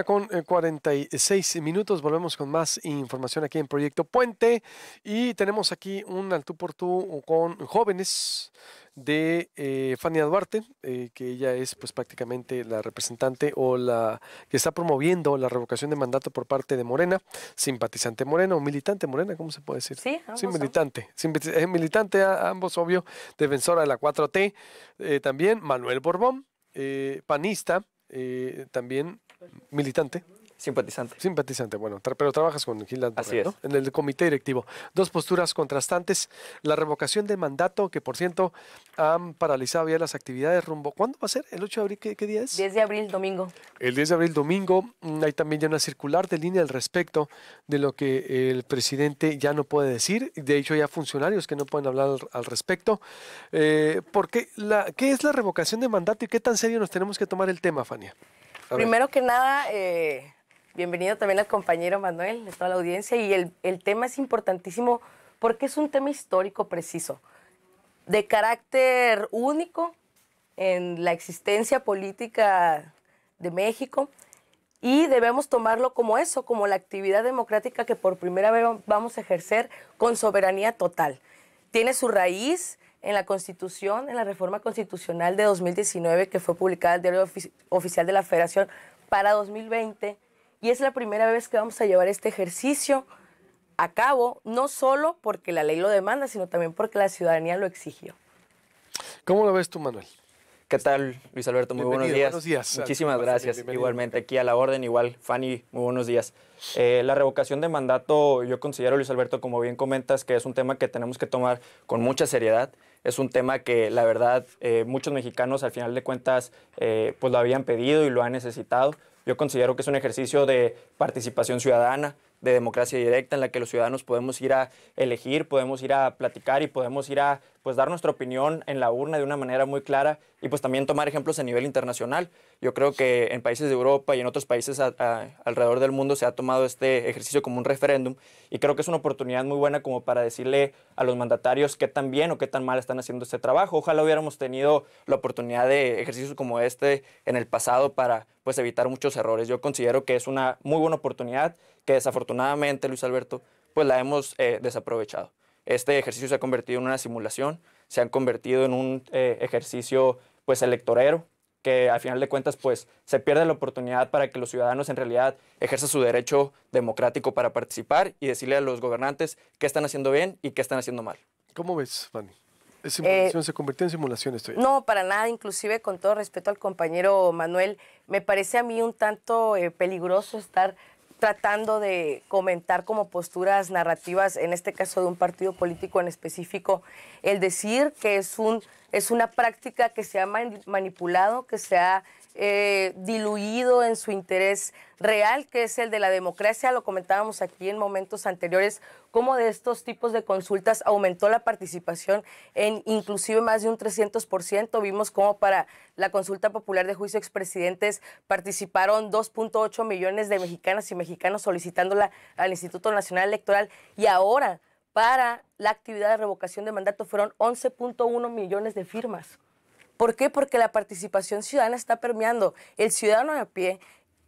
Con 46 minutos, volvemos con más información aquí en Proyecto Puente y tenemos aquí un al tú por tú con jóvenes de Fania Duarte, que ella es pues prácticamente la representante o la que está promoviendo la revocación de mandato por parte de Morena, simpatizante Morena o militante Morena, ¿cómo se puede decir? Sí, Sí, ambos. militante, militante ambos, obvio, defensora de la 4T, también Manuel Borbón, panista, también militante. Simpatizante. Simpatizante, bueno, pero trabajas con Gilda Así Torres, ¿no? es. En el comité directivo. Dos posturas contrastantes. La revocación de mandato, que por cierto han paralizado ya las actividades rumbo. ¿Cuándo va a ser? ¿El 8 de abril? ¿Qué día es? 10 de abril, domingo. El 10 de abril, domingo. Hay también ya una circular de línea al respecto de lo que el presidente ya no puede decir. De hecho, ya funcionarios que no pueden hablar al respecto. Porque ¿qué es la revocación de mandato y qué tan serio nos tenemos que tomar el tema, Fania? Primero que nada, bienvenido también al compañero Manuel, de toda la audiencia. Y el tema es importantísimo porque es un tema histórico preciso, de carácter único en la existencia política de México. Y debemos tomarlo como eso, como la actividad democrática que por primera vez vamos a ejercer con soberanía total. Tiene su raíz en la Constitución, en la reforma constitucional de 2019 que fue publicada en el Diario Oficial de la Federación para 2020. Y es la primera vez que vamos a llevar este ejercicio a cabo, no solo porque la ley lo demanda, sino también porque la ciudadanía lo exigió. ¿Cómo lo ves tú, Manuel? ¿Qué tal, Luis Alberto? Muy buenos días. Buenos días. Muchísimas gracias. Igualmente, aquí a la orden, igual, Fanny, muy buenos días. La revocación de mandato, yo considero, Luis Alberto, como bien comentas, que es un tema que tenemos que tomar con mucha seriedad. Es un tema que, la verdad, muchos mexicanos, al final de cuentas, pues lo habían pedido y lo han necesitado. Yo considero que es un ejercicio de participación ciudadana, de democracia directa, en la que los ciudadanos podemos ir a elegir, podemos ir a platicar y podemos ir a pues dar nuestra opinión en la urna de una manera muy clara y pues también tomar ejemplos a nivel internacional. Yo creo que en países de Europa y en otros países alrededor del mundo se ha tomado este ejercicio como un referéndum y creo que es una oportunidad muy buena como para decirle a los mandatarios qué tan bien o qué tan mal están haciendo este trabajo. Ojalá hubiéramos tenido la oportunidad de ejercicios como este en el pasado para pues evitar muchos errores. Yo considero que es una muy buena oportunidad que desafortunadamente, Luis Alberto, pues la hemos desaprovechado. Este ejercicio se ha convertido en una simulación, se ha convertido en un ejercicio pues electorero, que al final de cuentas pues se pierde la oportunidad para que los ciudadanos en realidad ejerzan su derecho democrático para participar y decirle a los gobernantes qué están haciendo bien y qué están haciendo mal. ¿Cómo ves, Fanny? ¿Es simulación? ¿Se convirtió en simulación esto? No, para nada, inclusive con todo respeto al compañero Manuel, me parece a mí un tanto peligroso estar tratando de comentar como posturas narrativas, en este caso de un partido político en específico, el decir que es una práctica que se ha manipulado, que se ha diluido en su interés real, que es el de la democracia. Lo comentábamos aquí en momentos anteriores, cómo de estos tipos de consultas aumentó la participación en inclusive más de un 300%. Vimos cómo para la consulta popular de juicio expresidentes participaron 2.8 millones de mexicanas y mexicanos solicitándola al Instituto Nacional Electoral, y ahora para la actividad de revocación de mandato fueron 11.1 millones de firmas. ¿Por qué? Porque la participación ciudadana está permeando. El ciudadano de a pie,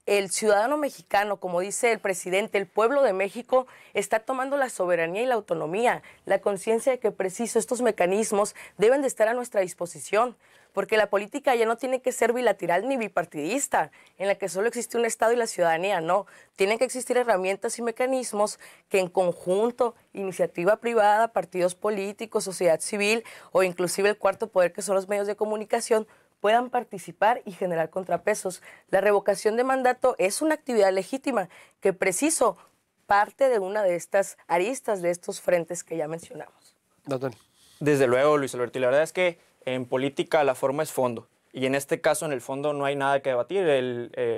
el ciudadano mexicano, como dice el presidente, el pueblo de México está tomando la soberanía y la autonomía, la conciencia de que preciso estos mecanismos deben de estar a nuestra disposición, porque la política ya no tiene que ser bilateral ni bipartidista, en la que solo existe un Estado y la ciudadanía, no. Tienen que existir herramientas y mecanismos que en conjunto, iniciativa privada, partidos políticos, sociedad civil o inclusive el cuarto poder, que son los medios de comunicación, puedan participar y generar contrapesos. La revocación de mandato es una actividad legítima que preciso parte de una de estas aristas, de estos frentes que ya mencionamos. Desde luego, Luis Alberto, y la verdad es que en política la forma es fondo. Y en este caso, en el fondo, no hay nada que debatir.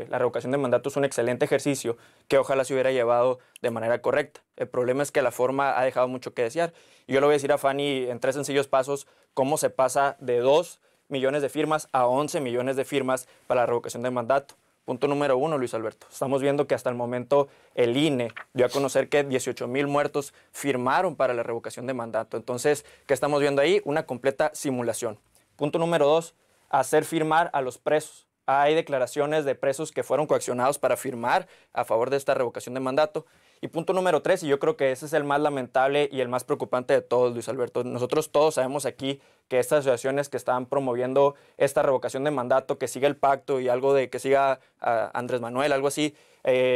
La revocación de mandato es un excelente ejercicio que ojalá se hubiera llevado de manera correcta. El problema es que la forma ha dejado mucho que desear. Y yo le voy a decir a Fanny en 3 sencillos pasos cómo se pasa de 2 millones de firmas a 11 millones de firmas para la revocación de mandato. Punto número 1, Luis Alberto. Estamos viendo que hasta el momento el INE dio a conocer que 18,000 muertos firmaron para la revocación de mandato. Entonces, ¿qué estamos viendo ahí? Una completa simulación. Punto número 2, hacer firmar a los presos, hay declaraciones de presos que fueron coaccionados para firmar a favor de esta revocación de mandato. Y punto número 3, y yo creo que ese es el más lamentable y el más preocupante de todos, Luis Alberto. Nosotros todos sabemos aquí que estas asociaciones que están promoviendo esta revocación de mandato, que siga el pacto y algo de que siga Andrés Manuel, algo así,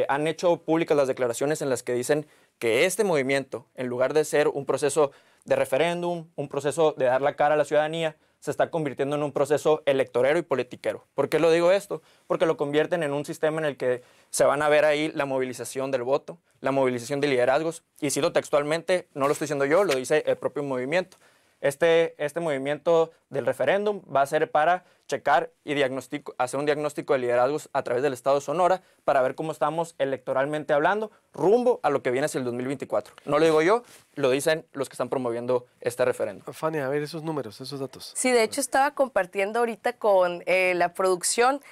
han hecho públicas las declaraciones en las que dicen que este movimiento, en lugar de ser un proceso de referéndum, un proceso de dar la cara a la ciudadanía, se está convirtiendo en un proceso electorero y politiquero. ¿Por qué lo digo esto? Porque lo convierten en un sistema en el que se van a ver ahí la movilización del voto, la movilización de liderazgos, y cito textualmente, no lo estoy diciendo yo, lo dice el propio movimiento. Este movimiento del referéndum va a ser para checar y hacer un diagnóstico de liderazgos a través del Estado de Sonora para ver cómo estamos electoralmente hablando rumbo a lo que viene hacia el 2024. No lo digo yo, lo dicen los que están promoviendo este referéndum. Fanny, a ver esos números, esos datos. Sí, de hecho estaba compartiendo ahorita con la producción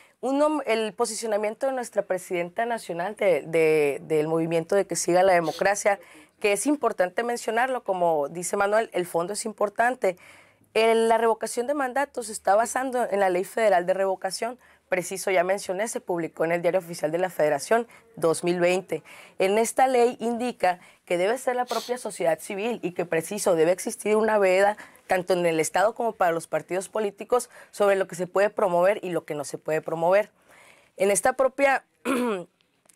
el posicionamiento de nuestra presidenta nacional del movimiento de que siga la democracia, que es importante mencionarlo, como dice Manuel, el fondo es importante. La revocación de mandatos se está basando en la Ley Federal de Revocación, preciso, ya mencioné, se publicó en el Diario Oficial de la Federación 2020. En esta ley indica que debe ser la propia sociedad civil y que, preciso, debe existir una veda tanto en el Estado como para los partidos políticos sobre lo que se puede promover y lo que no se puede promover. En esta propia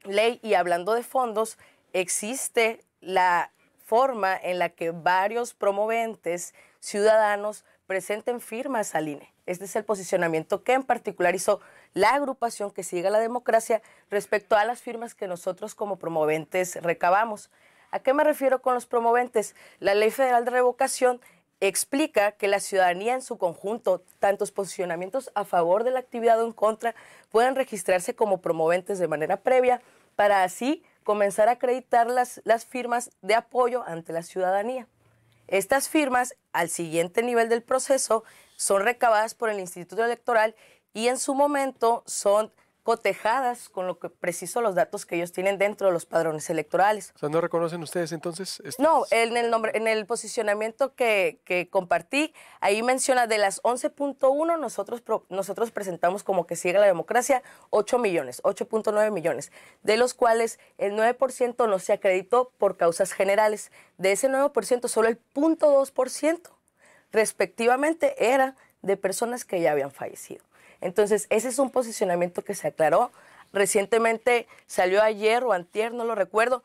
ley, y hablando de fondos, existe la forma en la que varios promoventes ciudadanos presenten firmas al INE. Este es el posicionamiento que en particular hizo la agrupación que sigue la democracia respecto a las firmas que nosotros como promoventes recabamos. ¿A qué me refiero con los promoventes? La Ley Federal de Revocación explica que la ciudadanía en su conjunto, tantos posicionamientos a favor de la actividad o en contra, pueden registrarse como promoventes de manera previa para así comenzar a acreditar las firmas de apoyo ante la ciudadanía. Estas firmas, al siguiente nivel del proceso, son recabadas por el Instituto Electoral y en su momento son cotejadas con lo que preciso los datos que ellos tienen dentro de los padrones electorales. O sea, ¿no reconocen ustedes entonces? No, en el posicionamiento que compartí, ahí menciona de las 11.1, nosotros presentamos como que sigue la democracia 8 millones, 8.9 millones, de los cuales el 9% no se acreditó por causas generales. De ese 9%, solo el 0.2% respectivamente era de personas que ya habían fallecido. Entonces, ese es un posicionamiento que se aclaró. Recientemente salió ayer o antier, no lo recuerdo.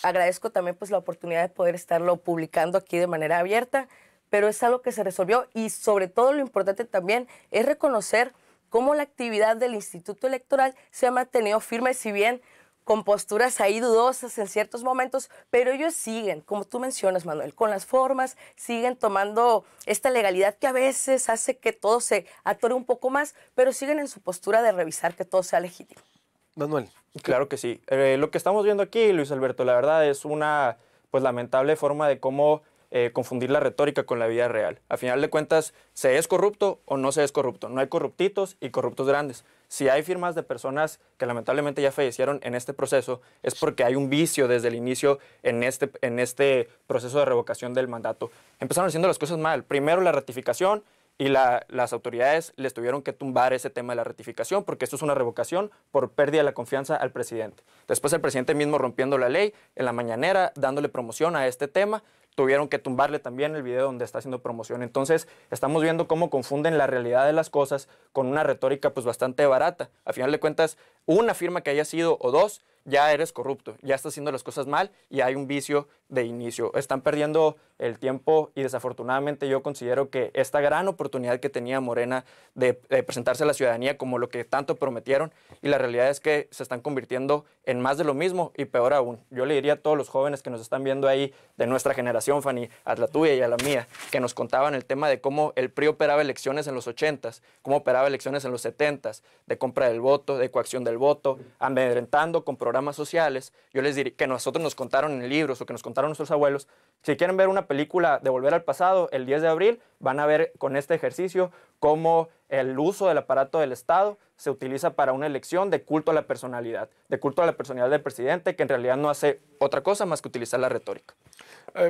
Agradezco también pues la oportunidad de poder estarlo publicando aquí de manera abierta, pero es algo que se resolvió y sobre todo lo importante también es reconocer cómo la actividad del Instituto Electoral se ha mantenido firme, si bien con posturas ahí dudosas en ciertos momentos, pero ellos siguen, como tú mencionas, Manuel, con las formas, siguen tomando esta legalidad que a veces hace que todo se atore un poco más, pero siguen en su postura de revisar que todo sea legítimo. Manuel. Claro que sí. Lo que estamos viendo aquí, Luis Alberto, la verdad es una pues lamentable forma de cómo confundir la retórica con la vida real. A final de cuentas, ¿se es corrupto o no se es corrupto? No hay corruptitos y corruptos grandes. Si hay firmas de personas que lamentablemente ya fallecieron en este proceso, es porque hay un vicio desde el inicio en este proceso de revocación del mandato. Empezaron haciendo las cosas mal. Primero la ratificación y las autoridades les tuvieron que tumbar ese tema de la ratificación porque esto es una revocación por pérdida de la confianza al presidente. Después el presidente mismo rompiendo la ley en la mañanera, dándole promoción a este tema, tuvieron que tumbarle también el video donde está haciendo promoción. Entonces, estamos viendo cómo confunden la realidad de las cosas con una retórica pues bastante barata. A final de cuentas, una firma que haya sido o dos, ya eres corrupto, ya estás haciendo las cosas mal y hay un vicio de inicio. Están perdiendo el tiempo y desafortunadamente yo considero que esta gran oportunidad que tenía Morena de presentarse a la ciudadanía como lo que tanto prometieron y la realidad es que se están convirtiendo en más de lo mismo y peor aún. Yo le diría a todos los jóvenes que nos están viendo ahí de nuestra generación, Fanny, a la tuya y a la mía, que nos contaban el tema de cómo el PRI operaba elecciones en los 80s, cómo operaba elecciones en los 70s, de compra del voto, de coacción del voto, amedrentando con problemas programas sociales, yo les diría que nosotros nos contaron en libros o que nos contaron nuestros abuelos, si quieren ver una película de Volver al Pasado, el 10 de abril, van a ver con este ejercicio cómo el uso del aparato del Estado se utiliza para una elección de culto a la personalidad del presidente, que en realidad no hace otra cosa más que utilizar la retórica.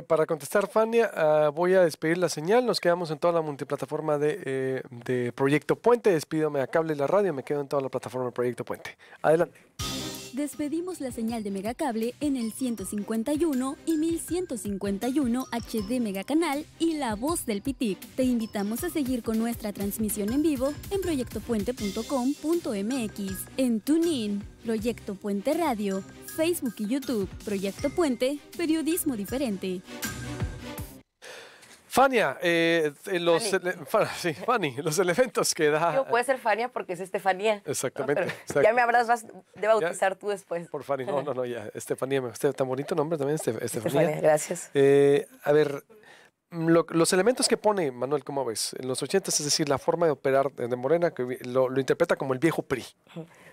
Para contestar, Fania, voy a despedir la señal. Nos quedamos en toda la multiplataforma de Proyecto Puente. Despido Megacable y la radio. Me quedo en toda la plataforma de Proyecto Puente. Adelante. Despedimos la señal de Megacable en el 151 y 1151 HD Megacanal y La Voz del Pitic. Te invitamos a seguir con nuestra transmisión en vivo en proyectopuente.com.mx, en TuneIn, Proyecto Puente Radio, Facebook y YouTube, Proyecto Puente, periodismo diferente. Fania, Fanny, los elementos que da... Yo puede ser Fania porque es Estefanía. Exactamente. ¿No? Ya me habrás de bautizar tú después. Por Fanny, no, ya. Estefanía, usted tan bonito nombre también, Estefanía. Gracias. A ver, los elementos que pone Manuel, ¿cómo ves? En los 80, es decir, la forma de operar de Morena, que lo interpreta como el viejo PRI.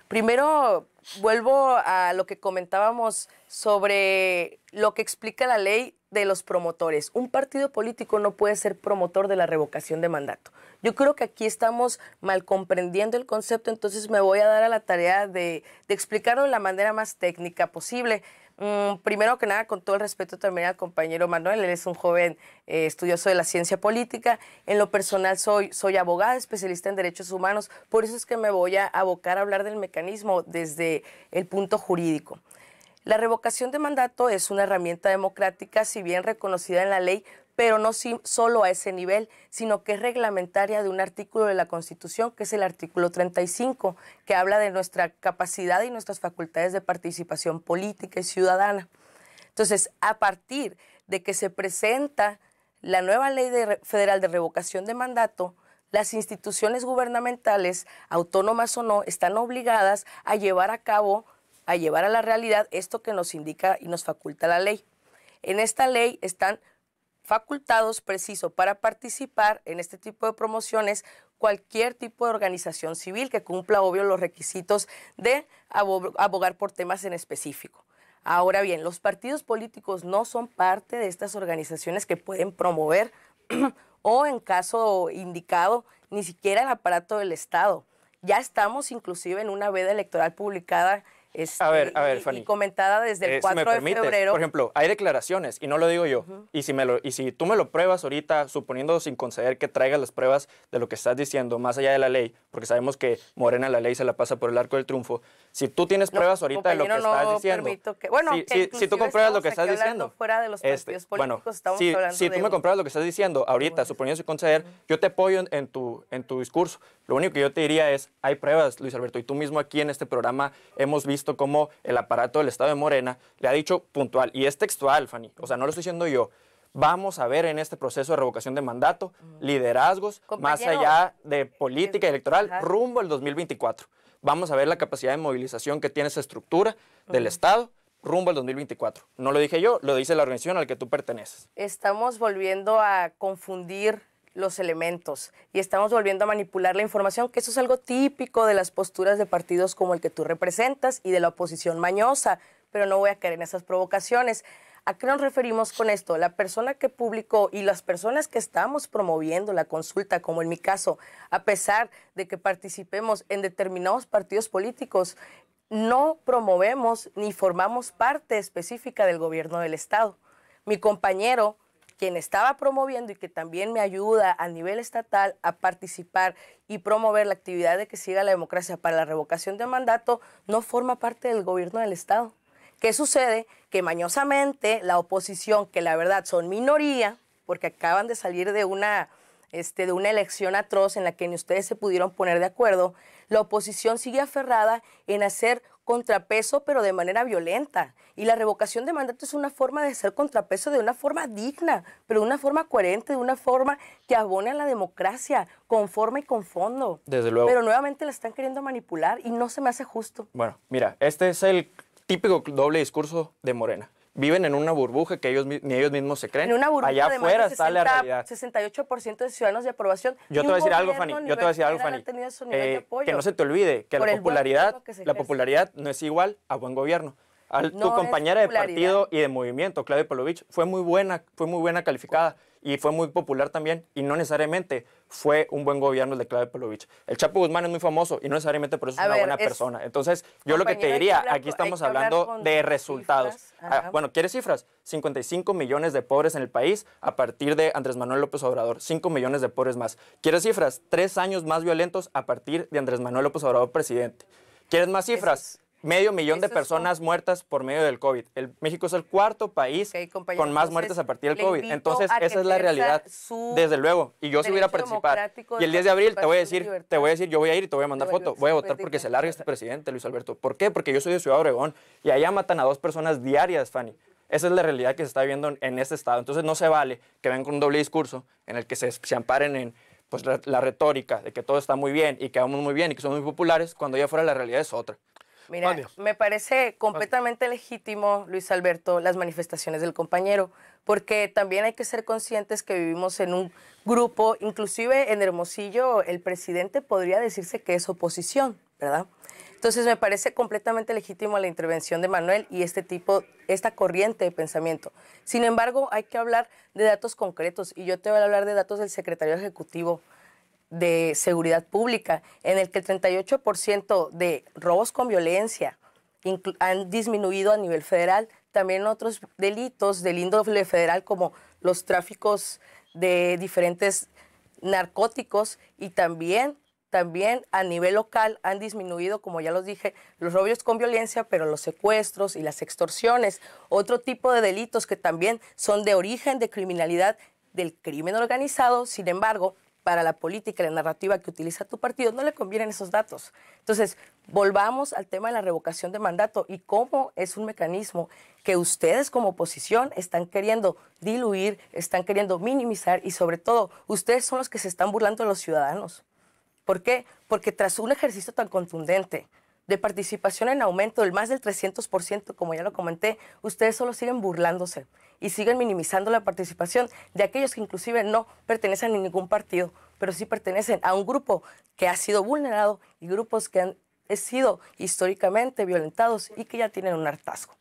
Primero, vuelvo a lo que comentábamos sobre lo que explica la ley de los promotores. Un partido político no puede ser promotor de la revocación de mandato. Yo creo que aquí estamos mal comprendiendo el concepto, entonces me voy a dar a la tarea de explicarlo de la manera más técnica posible. Primero que nada, con todo el respeto también al compañero Manuel, él es un joven estudioso de la ciencia política. En lo personal soy abogada, especialista en derechos humanos, por eso es que me voy a abocar a hablar del mecanismo desde el punto jurídico. La revocación de mandato es una herramienta democrática, si bien reconocida en la ley, pero no solo a ese nivel, sino que es reglamentaria de un artículo de la Constitución, que es el artículo 35, que habla de nuestra capacidad y nuestras facultades de participación política y ciudadana. Entonces, a partir de que se presenta la nueva ley federal de revocación de mandato, las instituciones gubernamentales, autónomas o no, están obligadas a llevar a cabo, a llevar a la realidad esto que nos indica y nos faculta la ley. En esta ley están facultados preciso para participar en este tipo de promociones cualquier tipo de organización civil que cumpla, obvio, los requisitos de abogar por temas en específico. Ahora bien, los partidos políticos no son parte de estas organizaciones que pueden promover o, en caso indicado, ni siquiera el aparato del Estado. Ya estamos inclusive en una veda electoral publicada A ver, Fanny, y comentada desde el 4 si me permites, de febrero. Por ejemplo, hay declaraciones, y no lo digo yo, y si tú me lo pruebas ahorita, suponiendo sin conceder que traigas las pruebas de lo que estás diciendo, más allá de la ley, porque sabemos que Morena la ley se la pasa por el arco del triunfo, si tú tienes pruebas ahorita de lo que estás diciendo, si tú compruebas lo que estás diciendo, fuera de los partidos políticos, estamos hablando si tú me compruebas lo que estás diciendo ahorita, suponiendo sin conceder, yo te apoyo en tu discurso. Lo único que yo te diría es, hay pruebas, Luis Alberto, y tú mismo aquí en este programa hemos visto cómo el aparato del Estado de Morena le ha dicho puntual, y es textual, Fanny, o sea, no lo estoy diciendo yo, vamos a ver en este proceso de revocación de mandato liderazgos más allá de política electoral rumbo al 2024. Vamos a ver la capacidad de movilización que tiene esa estructura del Estado rumbo al 2024. No lo dije yo, lo dice la organización a la que tú perteneces. Estamos volviendo a confundir los elementos y estamos volviendo a manipular la información, que eso es algo típico de las posturas de partidos como el que tú representas y de la oposición mañosa, pero no voy a caer en esas provocaciones. ¿A qué nos referimos con esto? La persona que publicó y las personas que estamos promoviendo la consulta, como en mi caso, a pesar de que participemos en determinados partidos políticos, no promovemos ni formamos parte específica del gobierno del Estado. Mi compañero, quien estaba promoviendo y que también me ayuda a nivel estatal a participar y promover la actividad de que siga la democracia para la revocación de mandato, no forma parte del gobierno del Estado. ¿Qué sucede? Que mañosamente la oposición, que la verdad son minoría, porque acaban de salir de una elección atroz en la que ni ustedes se pudieron poner de acuerdo, la oposición sigue aferrada en hacer contrapeso, pero de manera violenta. Y la revocación de mandato es una forma de hacer contrapeso de una forma digna, pero de una forma coherente, de una forma que abone a la democracia, con forma y con fondo. Desde luego. Pero nuevamente la están queriendo manipular y no se me hace justo. Bueno, mira, este es el típico doble discurso de Morena. viven en una burbuja que ni ellos mismos se creen. En una burbuja allá de más afuera de está la realidad. 68% de ciudadanos de aprobación. Yo te voy a decir algo, Fanny. Yo te voy a decir algo, Fanny. Que no se te olvide que la popularidad no es igual a buen gobierno. Tu compañera de partido y de movimiento, Claudia Pavlovich, fue muy buena calificada y fue muy popular también, y no necesariamente fue un buen gobierno el de Claudia Pavlovich. El Chapo Guzmán es muy famoso y no necesariamente por eso es una buena persona. Entonces, yo lo que te diría, aquí estamos hablando de resultados. Bueno, ¿quieres cifras? 55 millones de pobres en el país a partir de Andrés Manuel López Obrador. 5 millones de pobres más. ¿Quieres cifras? 3 años más violentos a partir de Andrés Manuel López Obrador presidente. ¿Quieres más cifras? 500,000 de personas muertas por medio del COVID. México es el cuarto país con más muertes a partir del COVID. Entonces, esa es la realidad, desde luego. Y yo si hubiera participar. Y el 10 de abril te voy a decir, yo voy a ir y te voy a mandar foto. Voy a votar porque se largue este presidente, Luis Alberto. ¿Por qué? Porque yo soy de Ciudad Obregón y allá matan a 2 personas diarias, Fanny. Esa es la realidad que se está viendo en este estado. Entonces, no se vale que vengan con un doble discurso en el que se amparen en pues, la retórica de que todo está muy bien y que vamos muy bien y que somos muy populares, cuando allá afuera la realidad es otra. Mira, me parece completamente legítimo, Luis Alberto, las manifestaciones del compañero, porque también hay que ser conscientes que vivimos en un grupo, inclusive en Hermosillo, el presidente podría decirse que es oposición, ¿verdad? Entonces me parece completamente legítimo la intervención de Manuel y esta corriente de pensamiento. Sin embargo, hay que hablar de datos concretos y yo te voy a hablar de datos del secretario ejecutivo de Seguridad Pública, en el que el 38% de robos con violencia han disminuido a nivel federal. También otros delitos del índole federal como los tráficos de diferentes narcóticos y también a nivel local han disminuido, como ya los dije, los robos con violencia, pero los secuestros y las extorsiones. Otro tipo de delitos que también son de origen de criminalidad del crimen organizado, sin embargo, para la política y la narrativa que utiliza tu partido, no le convienen esos datos. Entonces, volvamos al tema de la revocación de mandato y cómo es un mecanismo que ustedes como oposición están queriendo diluir, están queriendo minimizar y sobre todo, ustedes son los que se están burlando de los ciudadanos. ¿Por qué? Porque tras un ejercicio tan contundente de participación en aumento del más del 300%, como ya lo comenté, ustedes solo siguen burlándose y siguen minimizando la participación de aquellos que inclusive no pertenecen a ningún partido, pero sí pertenecen a un grupo que ha sido vulnerado y grupos que han sido históricamente violentados y que ya tienen un hartazgo.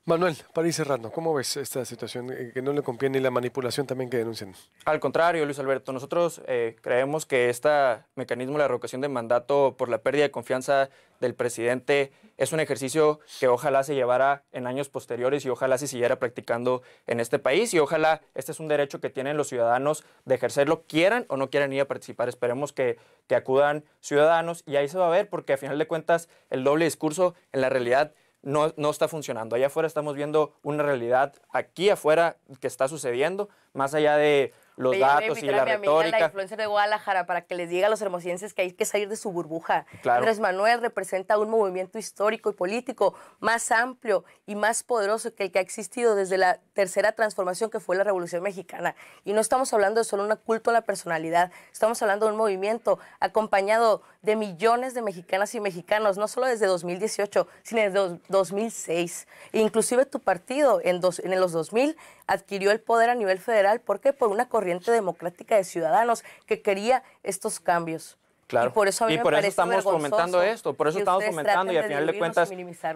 Manuel, para ir cerrando, ¿cómo ves esta situación que no le conviene y la manipulación también que denuncian? Al contrario, Luis Alberto, nosotros creemos que este mecanismo de la revocación de mandato por la pérdida de confianza del presidente es un ejercicio que ojalá se llevara en años posteriores y ojalá se siguiera practicando en este país y ojalá este es un derecho que tienen los ciudadanos de ejercerlo, quieran o no quieran ir a participar. Esperemos que acudan ciudadanos y ahí se va a ver porque a final de cuentas el doble discurso en la realidad no está funcionando. Allá afuera estamos viendo una realidad aquí afuera que está sucediendo, más allá de los datos y la retórica. La influencer de Guadalajara para que les diga a los hermosillenses que hay que salir de su burbuja. Claro. Andrés Manuel representa un movimiento histórico y político más amplio y más poderoso que el que ha existido desde la tercera transformación que fue la Revolución Mexicana. Y no estamos hablando de solo un culto a la personalidad, estamos hablando de un movimiento acompañado de millones de mexicanas y mexicanos, no solo desde 2018, sino desde 2006. Inclusive tu partido en los 2000 adquirió el poder a nivel federal. ¿Por qué? Por una corriente democrática de ciudadanos que quería estos cambios. Claro. Y por eso, estamos fomentando esto, por eso estamos fomentando y al final de cuentas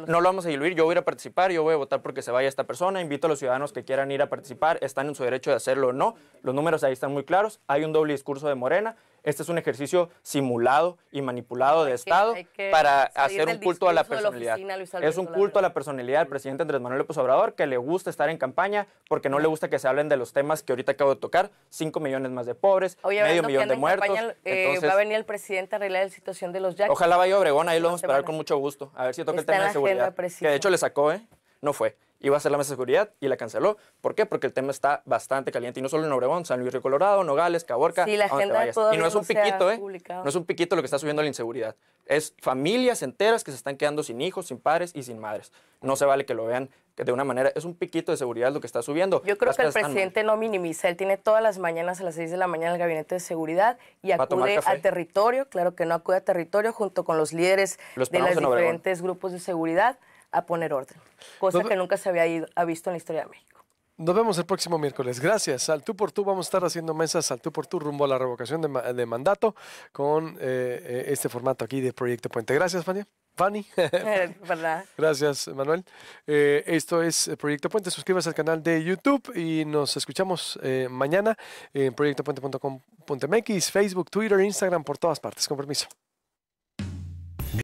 no lo vamos a diluir. Yo voy a ir a participar, yo voy a votar porque se vaya esta persona, invito a los ciudadanos que quieran ir a participar, están en su derecho de hacerlo o no, los números ahí están muy claros, hay un doble discurso de Morena. Este es un ejercicio simulado y manipulado de Estado para hacer un culto a la personalidad. Es un culto a la personalidad del presidente Andrés Manuel López Obrador, que le gusta estar en campaña porque no le gusta que se hablen de los temas que ahorita acabo de tocar, 5 millones más de pobres, medio millón de muertos. Entonces, va a venir el presidente a arreglar la situación de los Jackson. Ojalá vaya a Obregón, ahí lo vamos a esperar con mucho gusto. A ver si toca el tema de seguridad, que de hecho le sacó, no fue. Iba a ser la mesa de seguridad y la canceló. ¿Por qué? Porque el tema está bastante caliente. Y no solo en Obregón, San Luis Río Colorado, Nogales, Caborca. Sí, la agenda y no es un piquito, no es un piquito lo que está subiendo la inseguridad. Es familias enteras que se están quedando sin hijos, sin padres y sin madres. No se vale que lo vean de una manera. Es un piquito de seguridad lo que está subiendo. Yo creo que el presidente no minimiza. Él tiene todas las mañanas a las 6 de la mañana el gabinete de seguridad y acude al territorio. Claro que no acude a territorio junto con los líderes de los diferentes grupos de seguridad a poner orden, cosa Nos- que nunca se había visto en la historia de México. Nos vemos el próximo miércoles. Gracias. Al tú por tú vamos a estar haciendo mesas al tú por tú rumbo a la revocación de mandato con este formato aquí de Proyecto Puente. Gracias, Fanny. Fanny. ¿Verdad? Gracias, Manuel. Esto es Proyecto Puente. Suscríbase al canal de YouTube y nos escuchamos mañana en proyectopuente.com.mx, Facebook, Twitter, Instagram, por todas partes. Con permiso.